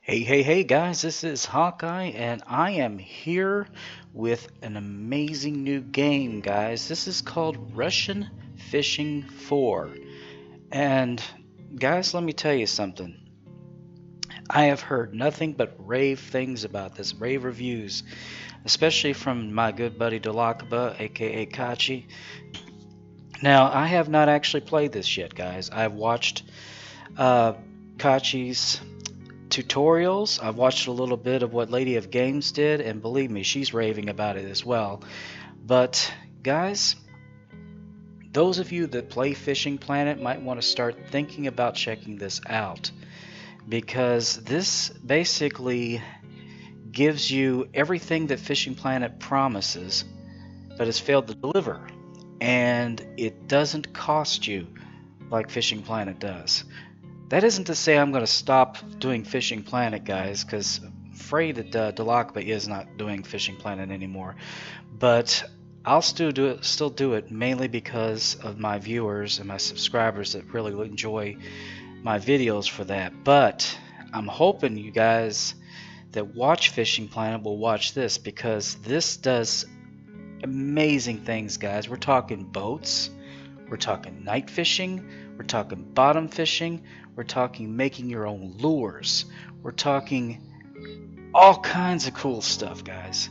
Hey guys, this is Hawkeye, and I am here with an amazing new game, guys. This is called Russian Fishing 4. And, guys, let me tell you something. I have heard nothing but rave things about this, rave reviews, especially from my good buddy DULAKABA, aka Kachi. Now, I have not actually played this yet, guys. I've watched Kachi's tutorials. I've watched a little bit of what Lady of Games did, and believe me, she's raving about it as well. But guys, those of you that play Fishing Planet might want to start thinking about checking this out, because this basically gives you everything that Fishing Planet promises but has failed to deliver, and it doesn't cost you like Fishing Planet does. That isn't to say I'm going to stop doing Fishing Planet, guys, because I'm afraid that DULAKABA is not doing Fishing Planet anymore. But I'll still do it mainly because of my viewers and my subscribers that really enjoy my videos for that. But I'm hoping you guys that watch Fishing Planet will watch this, because this does amazing things, guys. We're talking boats, we're talking night fishing, we're talking bottom fishing, we're talking making your own lures, we're talking all kinds of cool stuff, guys.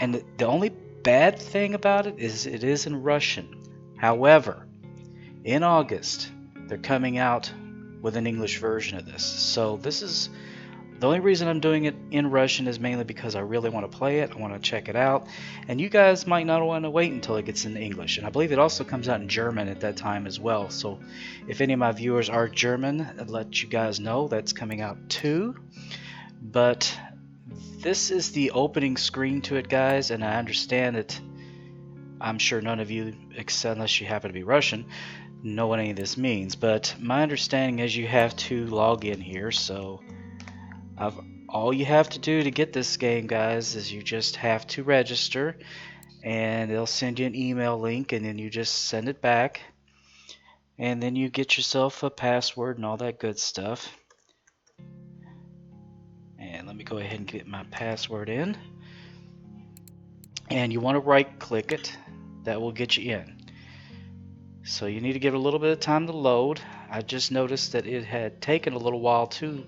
And the only bad thing about it is in Russian. However, in August, they're coming out with an English version of this. So this is the only reason I'm doing it in Russian is mainly because I really want to play it. I want to check it out. And you guys might not want to wait until it gets in English. And I believe it also comes out in German at that time as well. So if any of my viewers are German, I'd let you guys know that's coming out too. But this is the opening screen to it, guys. And I understand that I'm sure none of you, unless you happen to be Russian, know what any of this means. But my understanding is you have to log in here. So all you have to do to get this game, guys, is you just have to register, and they'll send you an email link, and then you just send it back, and then you get yourself a password and all that good stuff. And let me go ahead and get my password in, and you want to right click it. That will get you in. So you need to give it a little bit of time to load. I just noticed that it had taken a little while to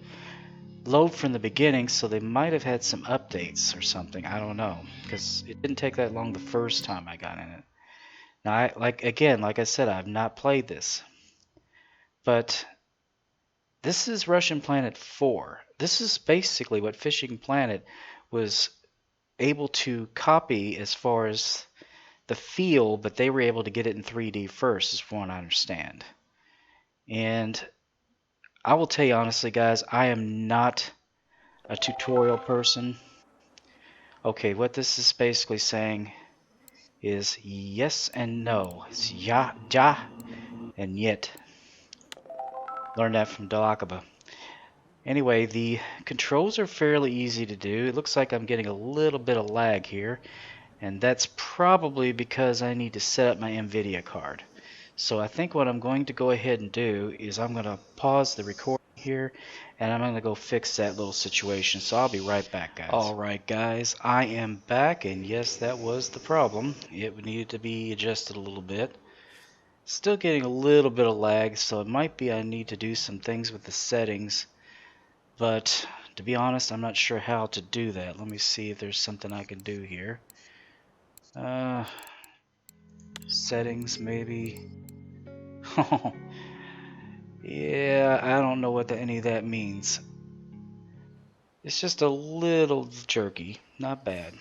load from the beginning, so they might have had some updates or something. I don't know, because it didn't take that long the first time I got in it. Now, like I said, I've not played this, but this is Russian Planet 4. This is basically what Fishing Planet was able to copy as far as the feel, but they were able to get it in 3D first, is from what I understand. And I will tell you honestly, guys, I am not a tutorial person. Okay, what this is basically saying is yes and no. It's ja, and yet. Learned that from DULAKABA. Anyway, the controls are fairly easy to do. It looks like I'm getting a little bit of lag here, and that's probably because I need to set up my NVIDIA card. So I think what I'm going to go ahead and do is I'm going to pause the recording here, and I'm going to go fix that little situation. So I'll be right back, guys. Alright guys, I am back, and yes, that was the problem. It needed to be adjusted a little bit. Still getting a little bit of lag, so it might be I need to do some things with the settings, but to be honest, I'm not sure how to do that. Let me see if there's something I can do here. Settings, maybe. Yeah, I don't know what any of that means. It's just a little jerky, not bad.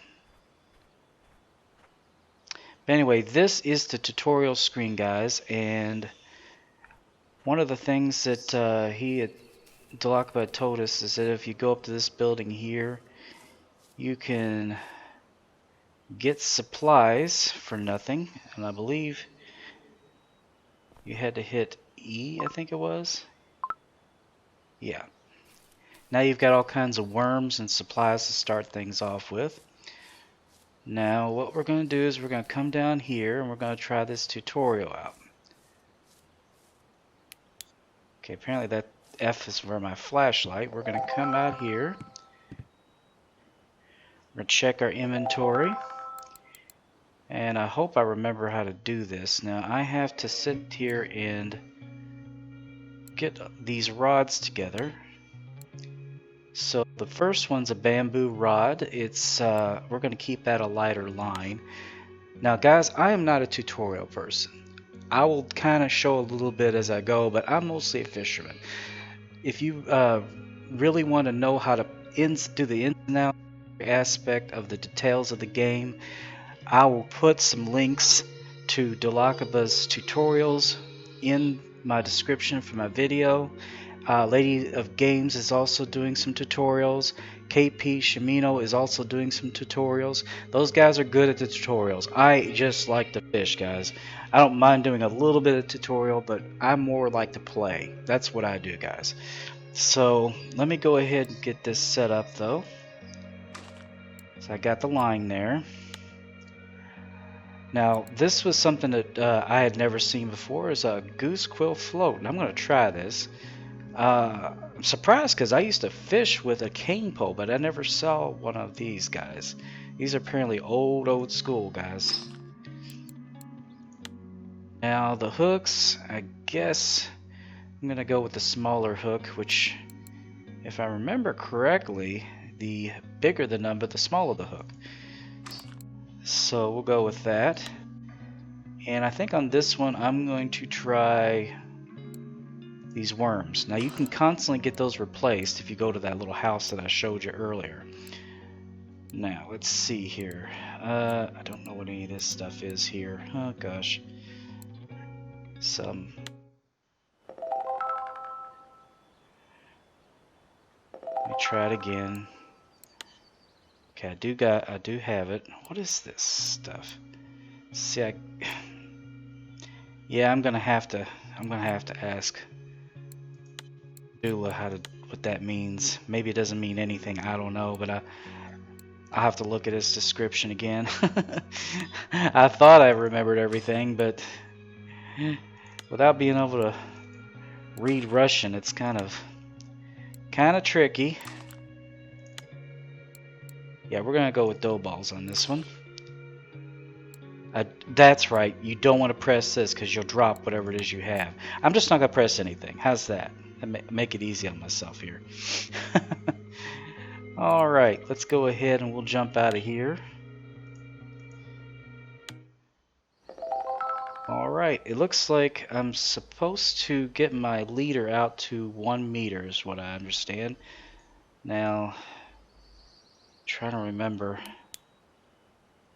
But anyway, this is the tutorial screen, guys, and one of the things that DULAKABA told us is that if you go up to this building here, you can get supplies for nothing, and I believe you had to hit E, I think it was. Yeah. Now you've got all kinds of worms and supplies to start things off with. Now what we're going to do is we're going to come down here and we're going to try this tutorial out. Okay, apparently that F is for my flashlight. We're going to come out here. We're going to check our inventory. And I hope I remember how to do this. Now I have to sit here and get these rods together. So the first one's a bamboo rod. It's we're going to keep that a lighter line. Now guys, I am not a tutorial person. I will kind of show a little bit as I go, but I'm mostly a fisherman. If you really want to know how to do the ins and outs aspect of the details of the game, I will put some links to DULAKABA'S tutorials in my description for my video. Lady of Games is also doing some tutorials. KP Shimino is also doing some tutorials. Those guys are good at the tutorials. I just like to fish, guys. I don't mind doing a little bit of tutorial, but I more like to play. That's what I do, guys. So let me go ahead and get this set up, though. So I got the line there. Now this was something that I had never seen before, is a goose quill float, and I'm going to try this. I'm surprised because I used to fish with a cane pole, but I never saw one of these guys. These are apparently old school, guys. Now the hooks, I guess I'm going to go with the smaller hook, which, if I remember correctly, the bigger the number, the smaller the hook. So we'll go with that. And I think on this one I'm going to try these worms. Now you can constantly get those replaced if you go to that little house that I showed you earlier. Now let's see here. I don't know what any of this stuff is here. Oh gosh. Let me try it again. Okay, I do have it. What is this stuff? See, yeah, I'm gonna have to ask Dula what that means. Maybe it doesn't mean anything, I don't know, but I'll have to look at his description again. I thought I remembered everything, but without being able to read Russian, it's kind of tricky. Yeah, we're gonna go with dough balls on this one. That's right, you don't want to press this because you'll drop whatever it is you have. I'm just not gonna press anything. How's that? Make it easy on myself here. Alright, let's go ahead and we'll jump out of here. Alright, it looks like I'm supposed to get my leader out to 1 meter is what I understand. Now, trying to remember.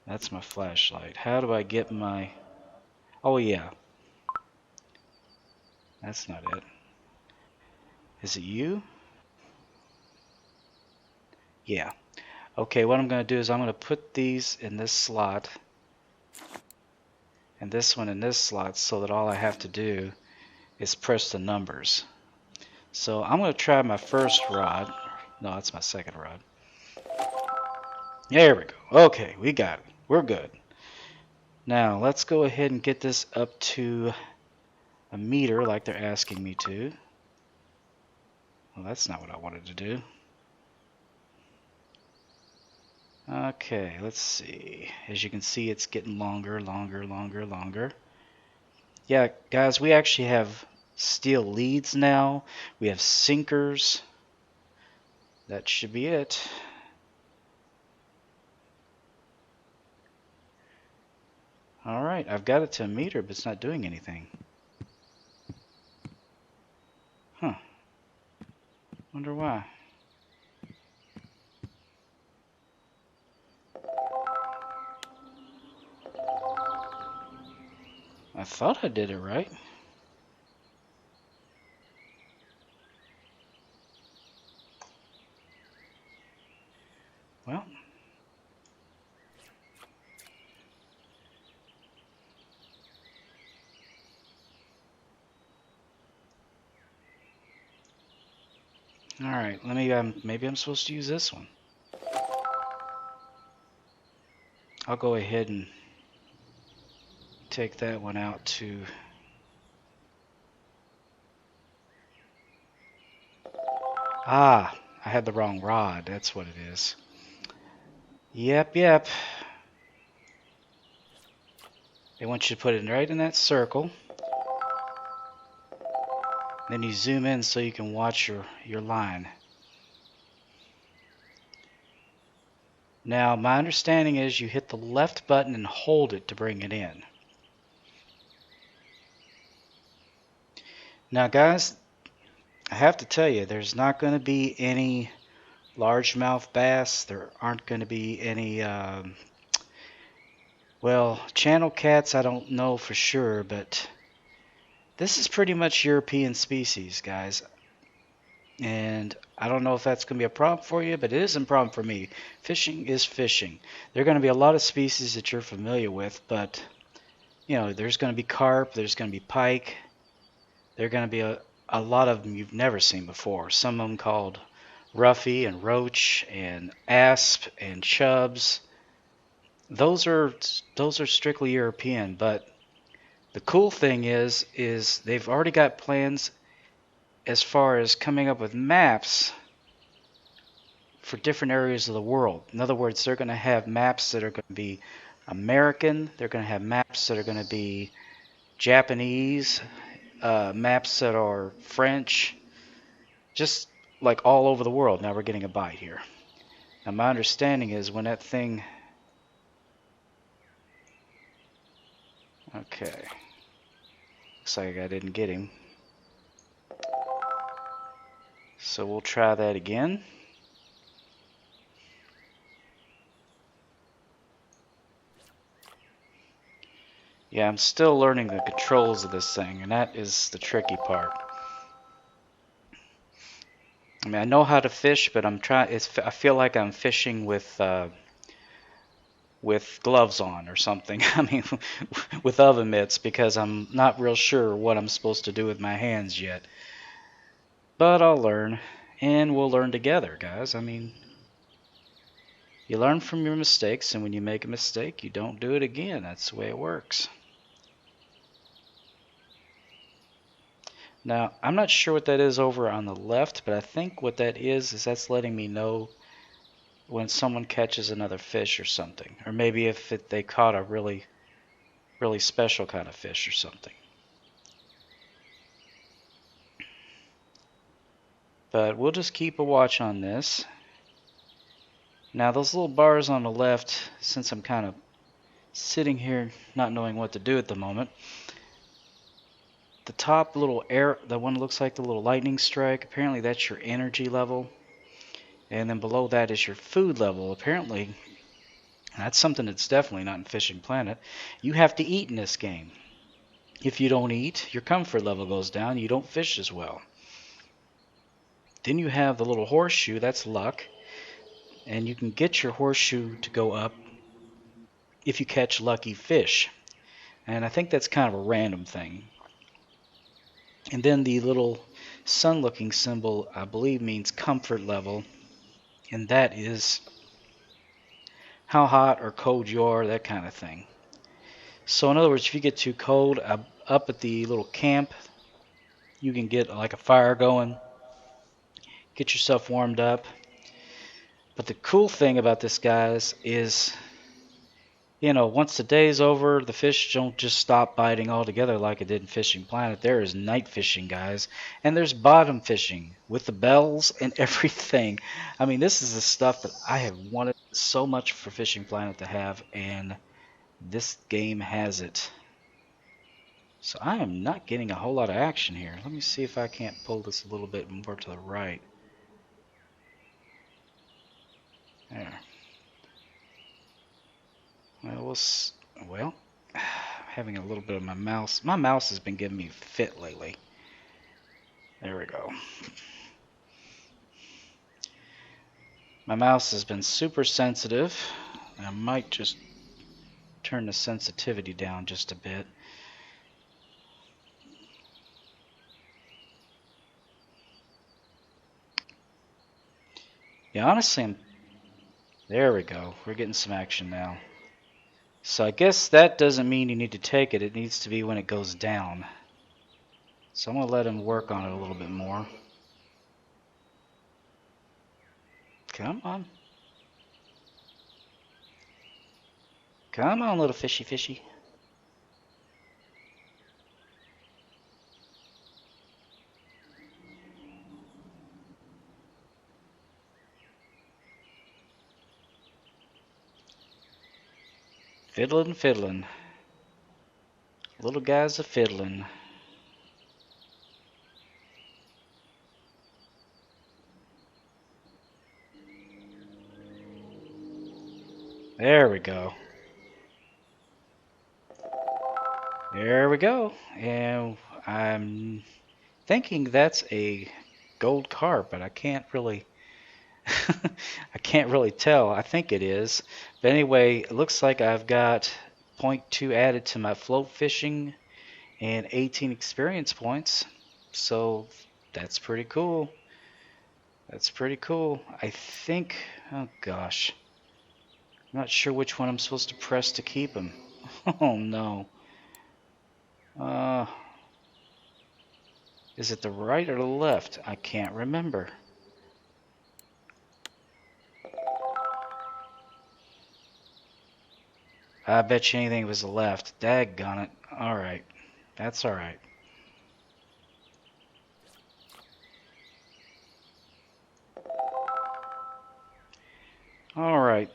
That's my flashlight. How do I get my... Oh yeah. That's not it. Is it you? Yeah. Okay, what I'm going to do is I'm going to put these in this slot and this one in this slot so that all I have to do is press the numbers. So I'm going to try my first rod. No, that's my second rod. There we go. Okay, we got it. We're good. Now let's go ahead and get this up to 1 meter like they're asking me to. Well, that's not what I wanted to do. Okay, let's see. As you can see, it's getting longer. Yeah, guys, we actually have steel leads now. We have sinkers. That should be it. Alright, I've got it to 1 meter, but it's not doing anything. Huh. Wonder why. I thought I did it right. Well, Alright, maybe I'm supposed to use this one. I'll go ahead and take that one out to... Ah, I had the wrong rod. That's what it is. Yep. They want you to put it right in that circle. Then you zoom in so you can watch your line. Now, my understanding is you hit the left button and hold it to bring it in. Now, guys, I have to tell you, there's not going to be any largemouth bass. There aren't going to be any, well, channel cats, I don't know for sure, but this is pretty much European species, guys. And I don't know if that's going to be a problem for you, but it isn't a problem for me. Fishing is fishing. There are going to be a lot of species that you're familiar with, but, you know, there's going to be carp, there's going to be pike. There are going to be a lot of them you've never seen before. Some of them called roughy and roach and asp and chubs. Those are strictly European, but the cool thing is they've already got plans as far as coming up with maps for different areas of the world. In other words, they're going to have maps that are going to be American, they're going to have maps that are going to be Japanese, maps that are French, just like all over the world. Now we're getting a bite here. Now my understanding is when that thing... Okay. Looks like I didn't get him. So we'll try that again. Yeah, I'm still learning the controls of this thing, and that is the tricky part. I mean, I know how to fish, but I feel like I'm fishing with gloves on or something. I mean, with oven mitts, because I'm not real sure what I'm supposed to do with my hands yet. But I'll learn, and we'll learn together, guys. I mean, you learn from your mistakes, and when you make a mistake, you don't do it again. That's the way it works. Now, I'm not sure what that is over on the left, but I think what that is that's letting me know when someone catches another fish or something. Or maybe if they caught a really, really special kind of fish or something. But we'll just keep a watch on this. Now, those little bars on the left, since I'm kind of sitting here not knowing what to do at the moment, the top little the one that looks like the little lightning strike, apparently that's your energy level. And then below that is your food level. Apparently, that's something that's definitely not in Fishing Planet. You have to eat in this game. If you don't eat, your comfort level goes down. You don't fish as well. Then you have the little horseshoe, that's luck. And you can get your horseshoe to go up if you catch lucky fish. And I think that's kind of a random thing. And then the little sun-looking symbol, I believe, means comfort level. And that is how hot or cold you are, that kind of thing. So in other words, if you get too cold, up at the little camp, you can get like a fire going, get yourself warmed up. But the cool thing about this, guys, is, you know, once the day's over, the fish don't just stop biting altogether like it did in Fishing Planet. There is night fishing, guys, and there's bottom fishing with the bells and everything. I mean, this is the stuff that I have wanted so much for Fishing Planet to have, and this game has it. So I am not getting a whole lot of action here. Let me see if I can't pull this a little bit more to the right. There. Well, having a little bit of my mouse. My mouse has been giving me fit lately. There we go. My mouse has been super sensitive. I might just turn the sensitivity down just a bit. Yeah, honestly, there we go. We're getting some action now. So I guess that doesn't mean you need to take it. It needs to be when it goes down. So I'm going to let him work on it a little bit more. Come on. Come on, little fishy fishy. Fiddlin', fiddlin'. Little guy's a fiddlin'. There we go. There we go. And I'm thinking that's a gold carp, but I can't really I can't really tell. I think it is. But anyway, it looks like I've got 0.2 added to my float fishing and 18 experience points. So that's pretty cool. That's pretty cool. I think, oh gosh, I'm not sure which one I'm supposed to press to keep him. Oh no. Is it the right or the left? I can't remember. I bet you anything it was the left. Daggone it. Alright. That's alright. Alright.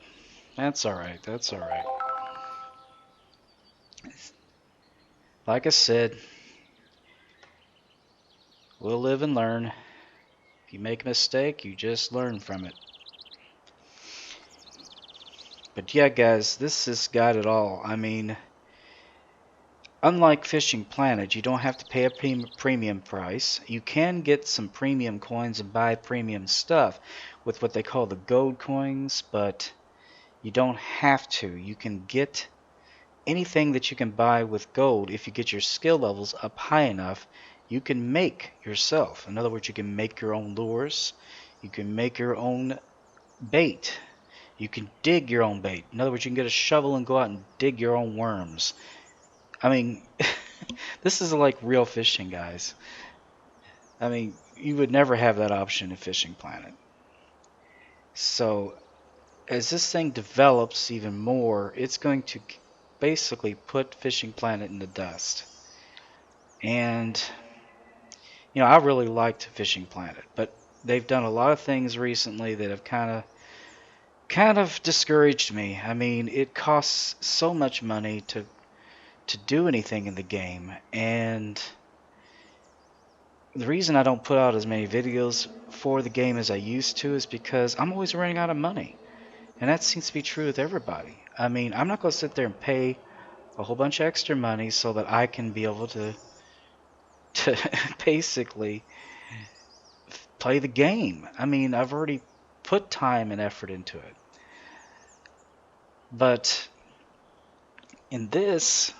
That's alright. That's alright. Like I said, we'll live and learn. If you make a mistake, you just learn from it. But yeah, guys, this has got it all. I mean, unlike Fishing Planet, you don't have to pay a premium price. You can get some premium coins and buy premium stuff with what they call the gold coins, but you don't have to. You can get anything that you can buy with gold. If you get your skill levels up high enough, you can make yourself. In other words, you can make your own lures. You can make your own bait. You can dig your own bait. In other words, you can get a shovel and go out and dig your own worms. I mean, this is like real fishing, guys. I mean, you would never have that option in Fishing Planet. So, as this thing develops even more, it's going to basically put Fishing Planet in the dust. And, you know, I really liked Fishing Planet, but they've done a lot of things recently that have kind of discouraged me. I mean, it costs so much money to do anything in the game, and the reason I don't put out as many videos for the game as I used to is because I'm always running out of money, and that seems to be true with everybody. I mean, I'm not going to sit there and pay a whole bunch of extra money so that I can be able to basically play the game. I mean, I've already put time and effort into it. But in this,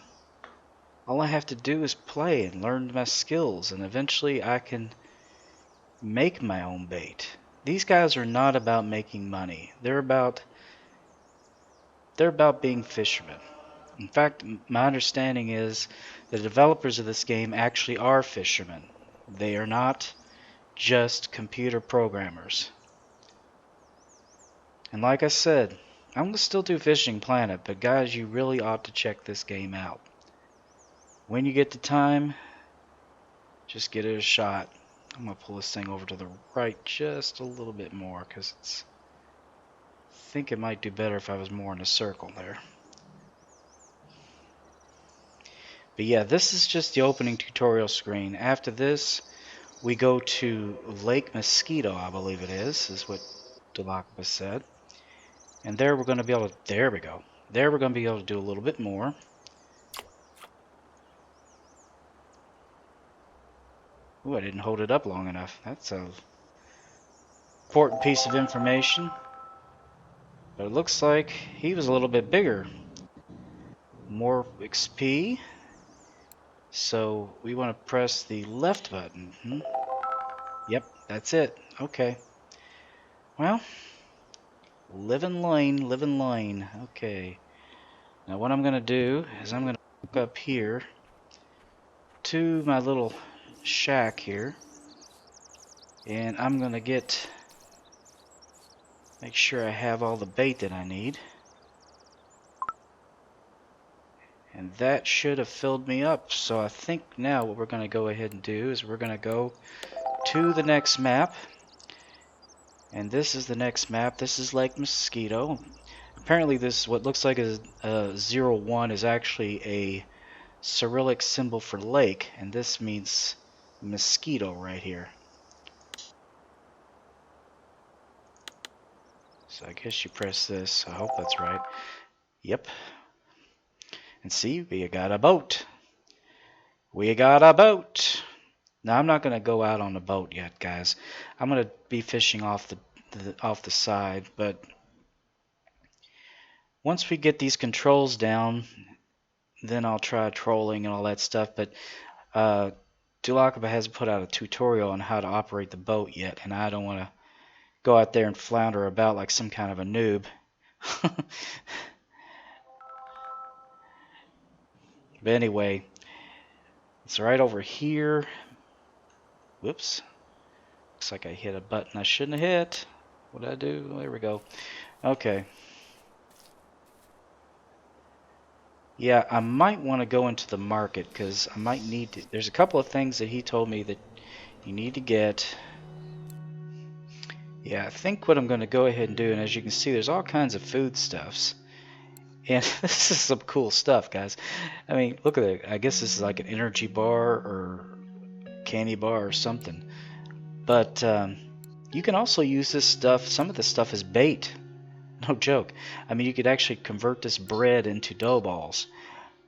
all I have to do is play and learn my skills, and eventually I can make my own bait. These guys are not about making money. They're about being fishermen. In fact, my understanding is the developers of this game actually are fishermen. They are not just computer programmers. And like I said, I'm going to still do Fishing Planet, but guys, you really ought to check this game out. When you get the time, just give it a shot. I'm going to pull this thing over to the right just a little bit more, because I think it might do better if I was more in a circle there. But yeah, this is just the opening tutorial screen. After this, we go to Lake Mosquito, I believe it is what DULAKABA'S said. And there we're going to be able to, there we go. There we're going to be able to do a little bit more. Ooh, I didn't hold it up long enough. That's a important piece of information. But it looks like he was a little bit bigger. More XP. So we want to press the left button. Yep, that's it. Okay. Well, living lane. Okay. Now what I'm going to do is I'm going to hook up here to my little shack here. And I'm going to make sure I have all the bait that I need. And that should have filled me up. So I think now what we're going to go ahead and do is we're going to go to the next map. And this is the next map. This is Lake Mosquito. Apparently this, what looks like a 01 is actually a Cyrillic symbol for lake. And this means mosquito right here. So I guess you press this. I hope that's right. Yep. And see, we got a boat. We got a boat. Now I'm not going to go out on the boat yet, guys. I'm going to be fishing off the side, but once we get these controls down, then I'll try trolling and all that stuff. But DULAKABA hasn't put out a tutorial on how to operate the boat yet, and I don't want to go out there and flounder about like some kind of a noob. But anyway, it's right over here. Whoops. Looks like I hit a button I shouldn't have hit. What did I do? There we go. Okay. Yeah, I might want to go into the market because I might need to. There's a couple of things that he told me that you need to get. Yeah, I think what I'm going to go ahead and do, and as you can see, there's all kinds of foodstuffs. And this is some cool stuff, guys. I mean, look at it. I guess this is like an energy bar or candy bar or something. But you can also use this stuff. Some of this stuff is bait. No joke. I mean, you could actually convert this bread into dough balls.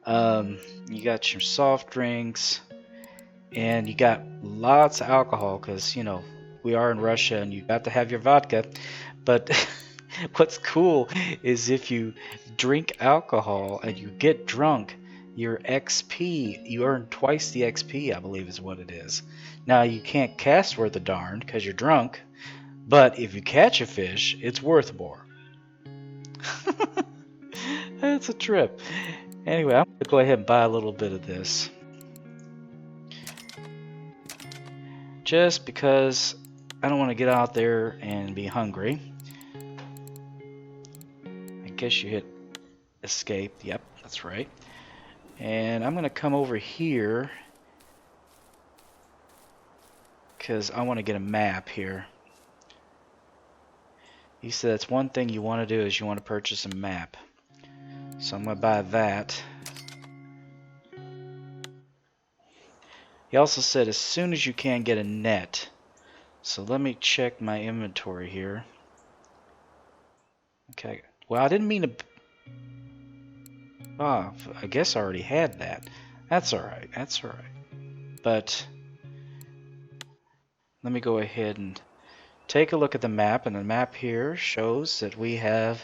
You got your soft drinks. And you got lots of alcohol because, you know, we are in Russia and you got to have your vodka. But what's cool is if you drink alcohol and you get drunk, your XP, you earn twice the XP, I believe is what it is. Now, you can't cast worth a darn because you're drunk, but if you catch a fish, it's worth more. That's a trip. Anyway, I'm going to go ahead and buy a little bit of this. Just because I don't want to get out there and be hungry. I guess you hit escape. Yep, that's right. And I'm going to come over here because I want to get a map here. He said that's one thing you want to do is you want to purchase a map. So I'm going to buy that. He also said as soon as you can get a net. So let me check my inventory here. Okay. Well, I didn't mean to... Ah, I guess I already had that. That's alright. That's alright. But let me go ahead and take a look at the map. And the map here shows that we have...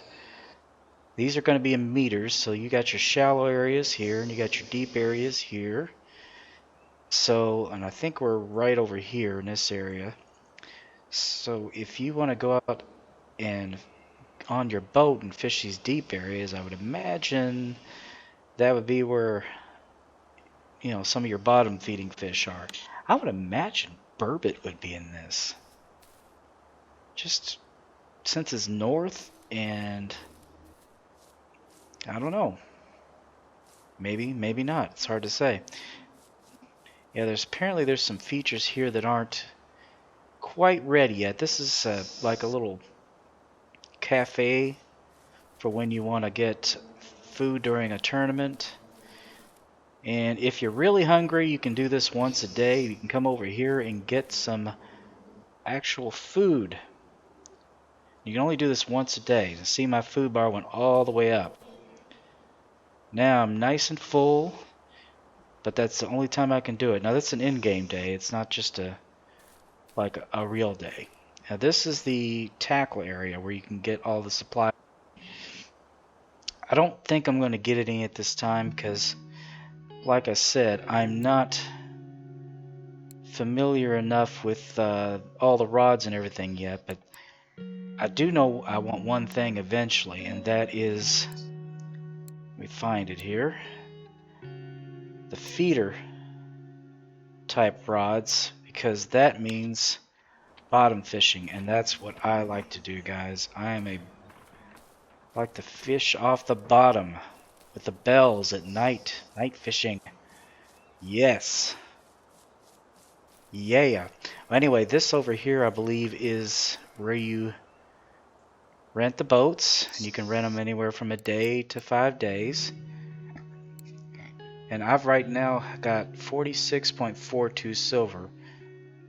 These are going to be in meters. So you got your shallow areas here and you got your deep areas here. So, and I think we're right over here in this area. So if you want to go out and on your boat and fish these deep areas, I would imagine that would be where, you know, some of your bottom feeding fish are. I would imagine burbot would be in this. Just since it's north and I don't know. Maybe, maybe not. It's hard to say. Yeah, there's some features here that aren't quite ready yet. This is like a little cafe for when you want to get food during a tournament. And if you're really hungry, you can do this once a day. You can come over here and get some actual food. You can only do this once a day. See, my food bar went all the way up. Now I'm nice and full. But that's the only time I can do it. Now that's an in-game day. It's not just like a real day. Now this is the tackle area where you can get all the supplies. I don't think I'm going to get any at this time because, like I said, I'm not familiar enough with all the rods and everything yet. But I do know I want one thing eventually, and that is, let me find it here, the feeder type rods, because that means bottom fishing, and that's what I like to do, guys. I like to fish off the bottom with the bells at night fishing. Yes. Yeah. Well, anyway, this over here, I believe, is where you rent the boats, and you can rent them anywhere from a day to 5 days. And I've right now got 46.42 silver.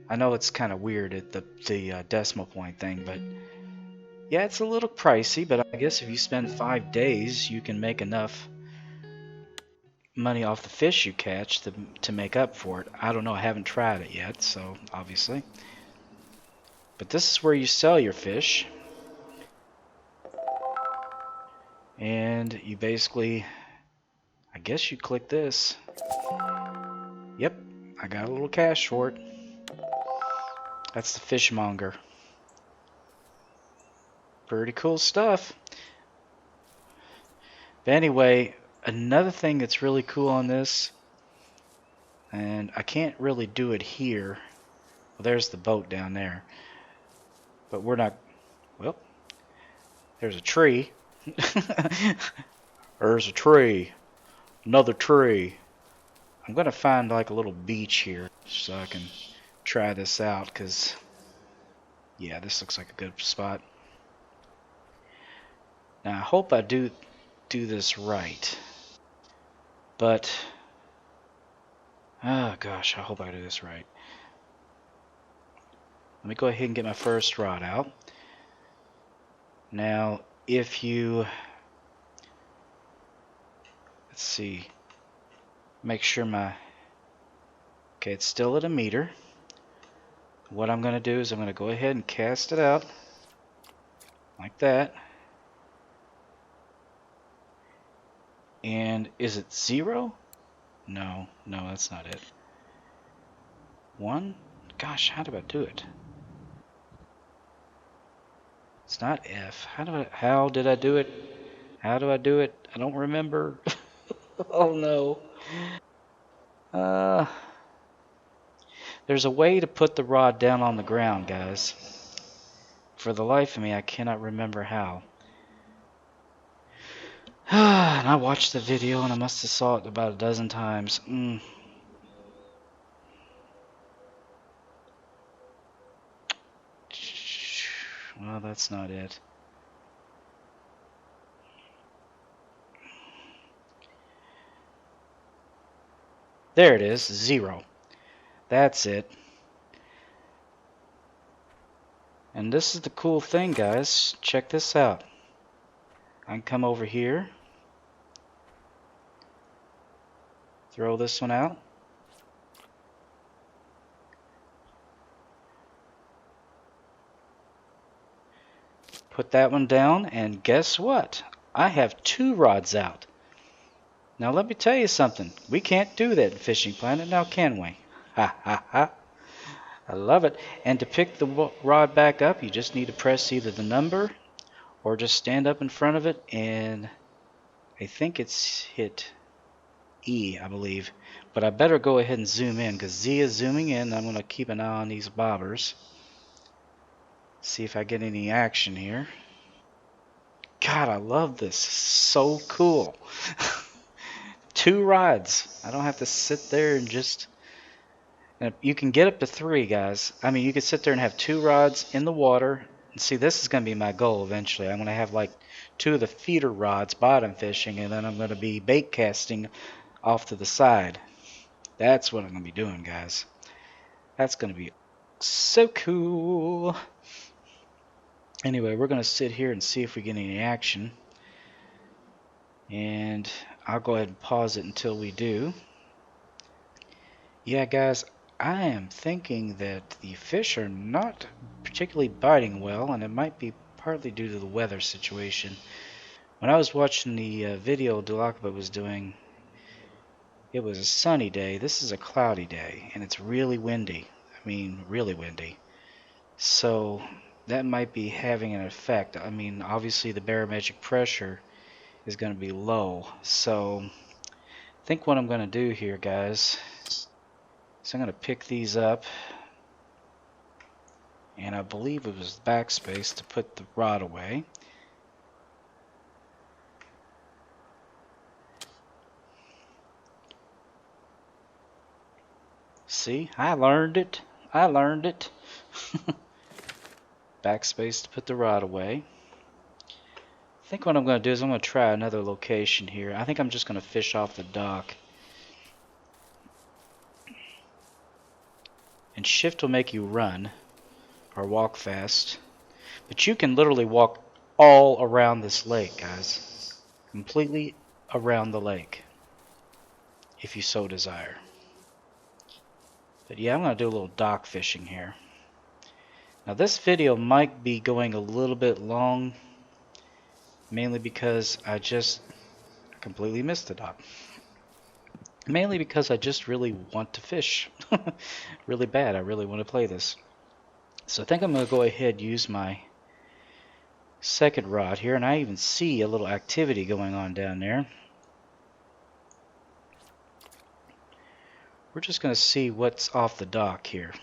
I know it's kind of weird at the decimal point thing, but yeah, it's a little pricey, but I guess if you spend 5 days, you can make enough money off the fish you catch to make up for it. I don't know, I haven't tried it yet, so obviously. But this is where you sell your fish. And you basically, I guess you click this. Yep, I got a little cash for it. That's the fishmonger. Pretty cool stuff. But anyway, another thing that's really cool on this, and I can't really do it here. Well, there's the boat down there. But we're not, well, there's a tree. There's a tree. Another tree. I'm going to find like a little beach here so I can try this out, because, yeah, this looks like a good spot. Now, I hope I do this right. But, oh gosh, I hope I do this right. Let me go ahead and get my first rod out. Now, if you, let's see, make sure okay, it's still at a meter. What I'm going to do is I'm going to go ahead and cast it out like that. And is it 0? No, that's not it. 1? Gosh, how do I do it? It's not F. How did I do it? How do I do it? I don't remember. Oh no. There's a way to put the rod down on the ground, guys. For the life of me, I cannot remember how. And I watched the video and I must have saw it about a dozen times. Well, that's not it. There it is, 0. That's it. And this is the cool thing, guys. Check this out. I can come over here, throw this one out. Put that one down, and guess what? I have 2 rods out. Now let me tell you something. We can't do that in Fishing Planet, now can we? Ha ha ha. I love it. And to pick the rod back up, you just need to press either the number or just stand up in front of it, and I think it's hit E, I believe. But I better go ahead and zoom in, because Z is zooming in. I'm going to keep an eye on these bobbers. See if I get any action here. God, I love this. So cool. 2 rods. I don't have to sit there and just... You can get up to 3, guys. I mean, you could sit there and have 2 rods in the water. And see, this is going to be my goal eventually. I'm going to have like 2 of the feeder rods bottom fishing, and then I'm going to be bait casting off to the side. That's what I'm going to be doing, guys. That's going to be so cool. Anyway, we're going to sit here and see if we get any action. And I'll go ahead and pause it until we do. Yeah, guys, I am thinking that the fish are not particularly biting well, and it might be partly due to the weather situation. When I was watching the video DULAKABA was doing, it was a sunny day. This is a cloudy day, and it's really windy. I mean, really windy. So that might be having an effect. I mean, obviously the barometric pressure is going to be low. So I think what I'm going to do here, guys, is I'm going to pick these up. And I believe it was backspace to put the rod away. See, I learned it. I learned it. Backspace to put the rod away. I think what I'm going to do is I'm going to try another location here. I think I'm just going to fish off the dock. And shift will make you run or walk fast. But you can literally walk all around this lake, guys. Completely around the lake, if you so desire. But yeah, I'm going to do a little dock fishing here. Now this video might be going a little bit long, mainly because I just completely missed the dock. Mainly because I just really want to fish. Really bad. I really want to play this. So I think I'm going to go ahead and use my second rod here, and I even see a little activity going on down there. We're just going to see what's off the dock here.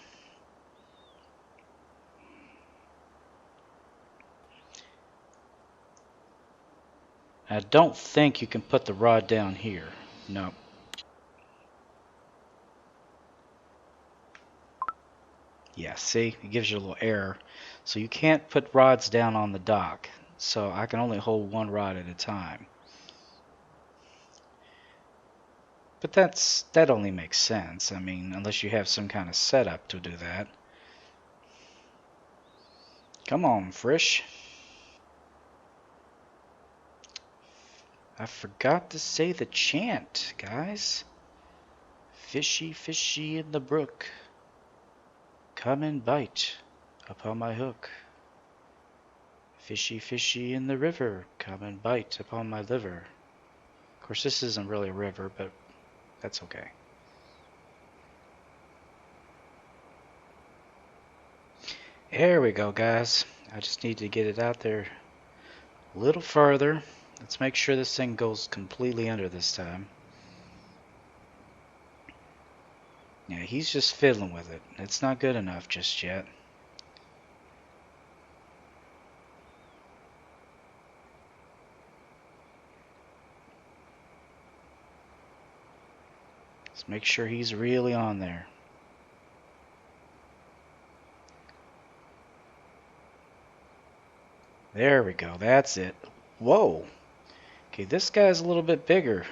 I don't think you can put the rod down here. No. Yeah, see? It gives you a little error. So you can't put rods down on the dock. So I can only hold one rod at a time. But that only makes sense. I mean, unless you have some kind of setup to do that. Come on, Frisch. I forgot to say the chant, guys. Fishy, fishy in the brook, come and bite upon my hook. Fishy, fishy in the river, come and bite upon my liver. Of course, this isn't really a river, but that's okay. There we go, guys. I just need to get it out there a little further. Let's make sure this thing goes completely under this time. Yeah, he's just fiddling with it. It's not good enough just yet. Let's make sure he's really on there. There we go. That's it. Whoa. Okay, this guy's a little bit bigger.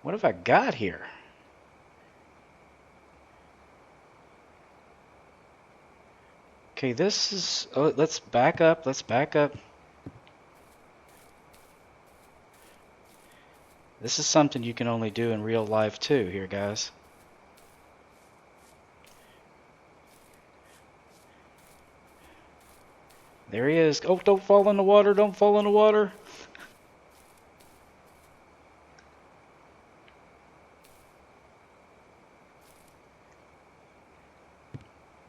What have I got here? Okay, this is... Oh, let's back up. Let's back up. This is something you can only do in real life too here, guys. There he is. Oh, don't fall in the water. Don't fall in the water.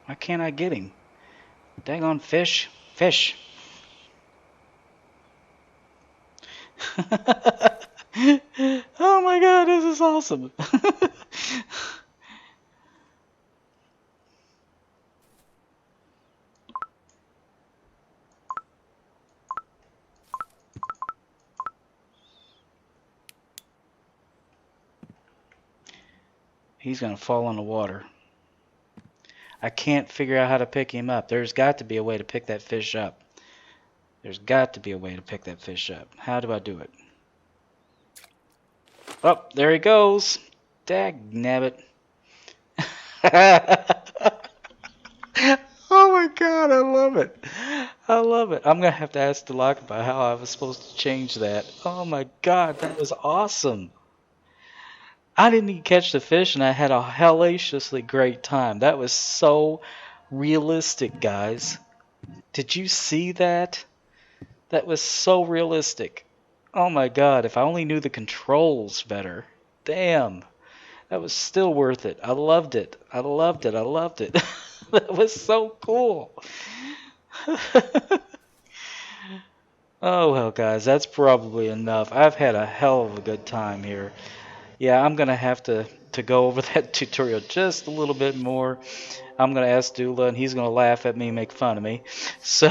Why can't I get him? Dang on fish. Fish. Oh my god, this is awesome. He's gonna fall in the water. I can't figure out how to pick him up. There's got to be a way to pick that fish up. There's got to be a way to pick that fish up. How do I do it? Oh, there he goes. Dagnabbit. Oh my god, I love it. I love it. I'm going to have to ask DULAKABA how I was supposed to change that. Oh my god, that was awesome. I didn't even catch the fish, and I had a hellaciously great time. That was so realistic, guys. Did you see that? That was so realistic. Oh my god, if I only knew the controls better. Damn. That was still worth it. I loved it. I loved it. I loved it. That was so cool. Oh well, guys, that's probably enough. I've had a hell of a good time here. Yeah, I'm gonna have to go over that tutorial just a little bit more. I'm gonna ask Dula, and he's gonna laugh at me, and make fun of me. So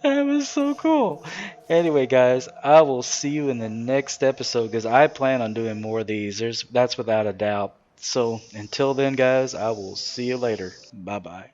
that was so cool. Anyway, guys, I will see you in the next episode because I plan on doing more of these. That's without a doubt. So until then, guys, I will see you later. Bye bye.